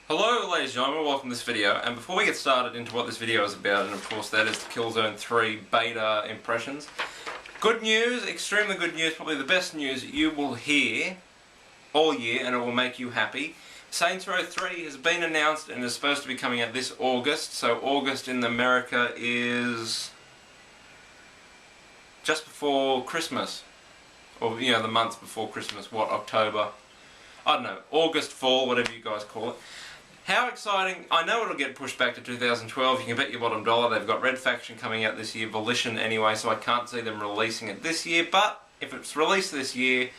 Hello ladies and gentlemen, welcome to this video, and before we get started into what this video is about, and of course that is the Killzone 3 beta impressions, good news, extremely good news, probably the best news you will hear all year and it will make you happy. Saints Row 3 has been announced and is supposed to be coming out this August, so August in America is just before Christmas, or you know, the months before Christmas, what, October? I don't know, August, fall, whatever you guys call it. How exciting. I know it'll get pushed back to 2012, you can bet your bottom dollar. They've got Red Faction coming out this year, Volition anyway, so I can't see them releasing it this year, but if it's released this year,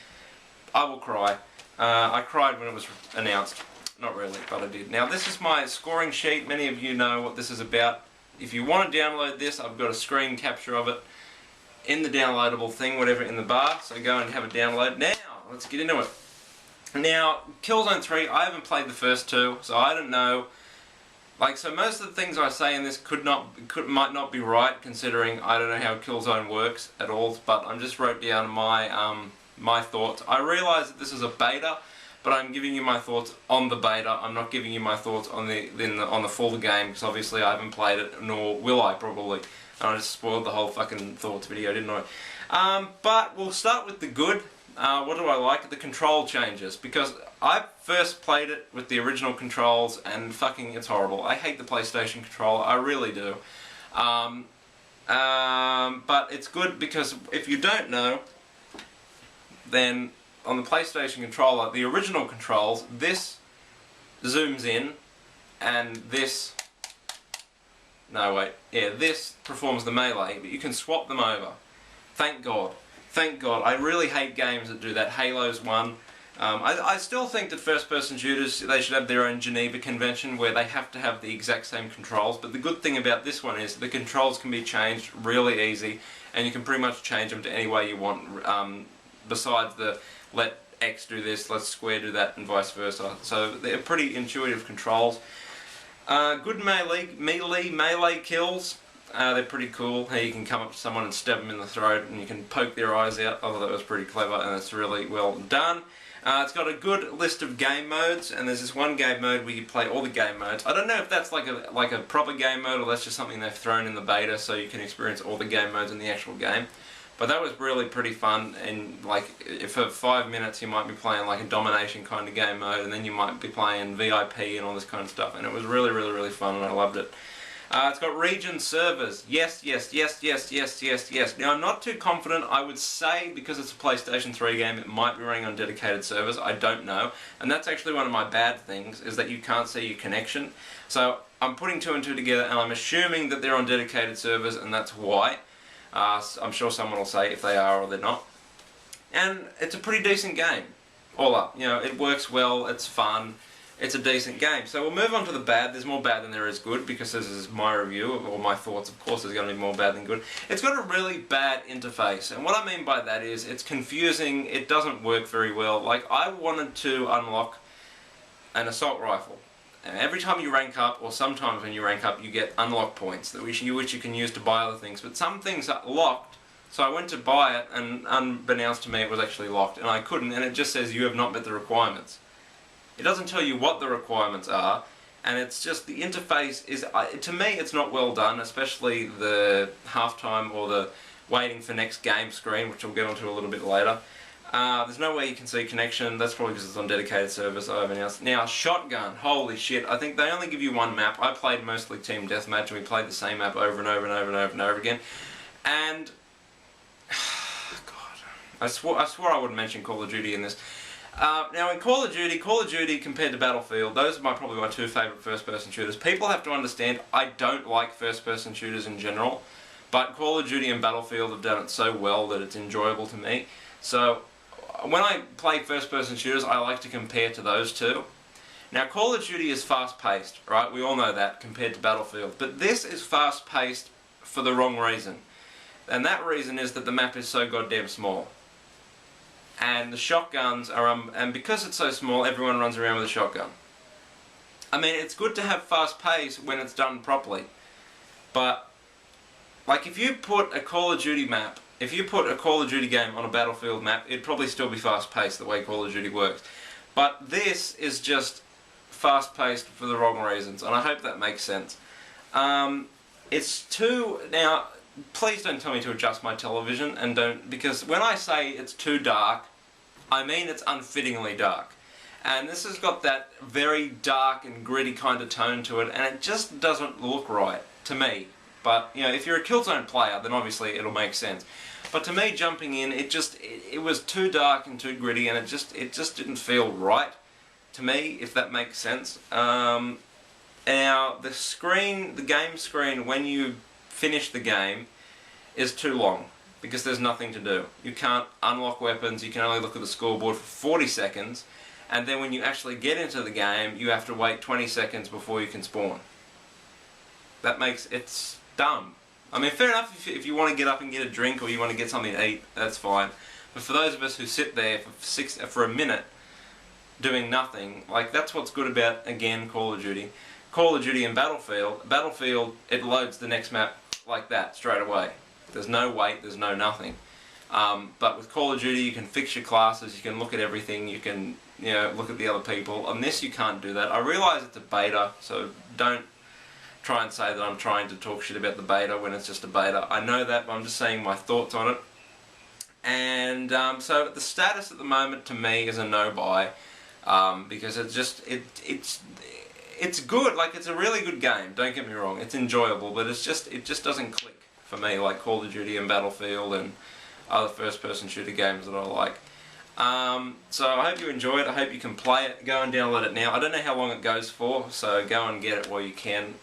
I will cry. I cried when it was announced. Not really, but I did. Now this is my scoring sheet, many of you know what this is about. If you want to download this, I've got a screen capture of it in the downloadable thing, whatever, in the bar, so go and have a download. Now, let's get into it. Now, Killzone 3, I haven't played the first two, so I don't know. Like, so most of the things I say in this might not be right, considering I don't know how Killzone works at all, but I just wrote down my my thoughts. I realise that this is a beta, but I'm giving you my thoughts on the beta. I'm not giving you my thoughts on the full game, because obviously I haven't played it, nor will I probably. And I just spoiled the whole fucking thoughts video, didn't I? But we'll start with the good. What do I like? The control changes, because I first played it with the original controls and fucking it's horrible. I hate the PlayStation controller, I really do. But it's good because if you don't know, then on the PlayStation controller, the original controls, this zooms in and this, no wait, yeah, this performs the melee, but you can swap them over. Thank God. Thank God. I really hate games that do that. Halo's one. I still think that first-person shooters, they should have their own Geneva Convention where they have to have the exact same controls, but the good thing about this one is the controls can be changed really easy, and you can pretty much change them to any way you want, besides the let X do this, let square do that, and vice versa. So they're pretty intuitive controls. Good melee kills. They're pretty cool. How you can come up to someone and stab them in the throat and you can poke their eyes out. I thought that was pretty clever and it's really well done. It's got a good list of game modes, and there's this one game mode where you play all the game modes. I don't know if that's like a proper game mode or that's just something they've thrown in the beta so you can experience all the game modes in the actual game. But that was really pretty fun, and like for 5 minutes you might be playing like a domination kind of game mode, and then you might be playing VIP and all this kind of stuff, and it was really fun and I loved it. It's got region servers. Yes. Now, I'm not too confident. I would say, because it's a PlayStation 3 game, it might be running on dedicated servers. I don't know. And that's actually one of my bad things, is that you can't see your connection. So, I'm putting two and two together, and I'm assuming that they're on dedicated servers, and that's why. I'm sure someone will say if they are or they're not. And it's a pretty decent game. All up. You know, it works well, it's fun. It's a decent game. So we'll move on to the bad. There's more bad than there is good, because this is my review, or my thoughts. Of course there's going to be more bad than good. It's got a really bad interface, and what I mean by that is it's confusing, it doesn't work very well. Like, I wanted to unlock an assault rifle. And every time you rank up, or sometimes when you rank up, you get unlock points, which you can use to buy other things. But some things are locked, so I went to buy it, and unbeknownst to me it was actually locked, and I couldn't, and it just says you have not met the requirements. It doesn't tell you what the requirements are, and it's just, the interface is, to me it's not well done, especially the halftime or the waiting for next game screen, which we'll get onto a little bit later. There's no way you can see connection. That's probably because it's on dedicated servers. I haven't announced. Now, shotgun, holy shit, I think they only give you one map. I played mostly Team Deathmatch, and we played the same map over and over again, and God, I swore I wouldn't mention Call of Duty in this. Now in Call of Duty compared to Battlefield, those are probably my two favourite first-person shooters. People have to understand, I don't like first-person shooters in general, but Call of Duty and Battlefield have done it so well that it's enjoyable to me. So when I play first-person shooters, I like to compare to those two. Now Call of Duty is fast-paced, right? We all know that, compared to Battlefield. But this is fast-paced for the wrong reason. And that reason is that the map is so goddamn small. And the shotguns are, and because it's so small, everyone runs around with a shotgun. I mean, it's good to have fast pace when it's done properly, but like if you put a Call of Duty map, if you put a Call of Duty game on a Battlefield map, it'd probably still be fast paced the way Call of Duty works. But this is just fast-paced for the wrong reasons, and I hope that makes sense. It's too... Now, please don't tell me to adjust my television, and don't... Because when I say it's too dark, I mean it's unfittingly dark. And this has got that very dark and gritty kind of tone to it, and it just doesn't look right to me. But, you know, if you're a Killzone player, then obviously it'll make sense. But to me, jumping in, it was too dark and too gritty, and it just didn't feel right to me, if that makes sense. Now, the game screen, when you finish the game, is too long, because there's nothing to do. You can't unlock weapons, you can only look at the scoreboard for 40 seconds, and then when you actually get into the game, you have to wait 20 seconds before you can spawn. It's dumb. I mean, fair enough if you want to get up and get a drink, or you want to get something to eat, that's fine. But for those of us who sit there for a minute doing nothing, like, that's what's good about, again, Call of Duty. Call of Duty and Battlefield, it loads the next map like that, straight away. There's no wait, there's no nothing. But with Call of Duty, you can fix your classes, you can look at everything, you can, you know, look at the other people. On this, you can't do that. I realise it's a beta, so don't try and say that I'm trying to talk shit about the beta when it's just a beta. I know that, but I'm just saying my thoughts on it. And so the status at the moment to me is a no-buy, because it's good. Like, it's a really good game. Don't get me wrong. It's enjoyable, but it just doesn't click for me like Call of Duty and Battlefield and other first-person shooter games that I like. So I hope you enjoy it. I hope you can play it. Go and download it now. I don't know how long it goes for, so go and get it while you can.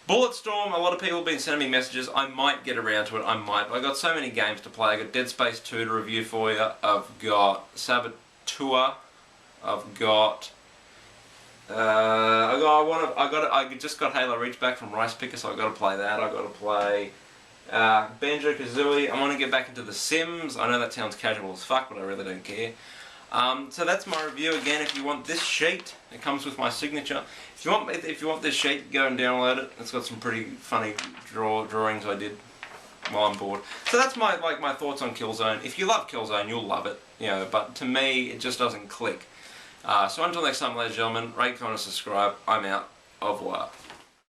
Bulletstorm, a lot of people have been sending me messages. I might get around to it. I might. I've got so many games to play. I've got Dead Space 2 to review for you. I've got Saboteur. I've got... I just got Halo Reach back from Rice Picker, so I've got to play that. I've got to play Banjo-Kazooie. I want to get back into The Sims. I know that sounds casual as fuck, but I really don't care. So that's my review. Again, if you want this sheet, it comes with my signature. If you want this sheet, go and download it. It's got some pretty funny drawings I did while I'm bored. So that's my thoughts on Killzone. If you love Killzone, you'll love it. You know, but to me, it just doesn't click. So until next time, ladies and gentlemen, rate, comment, and subscribe. I'm out. Au revoir.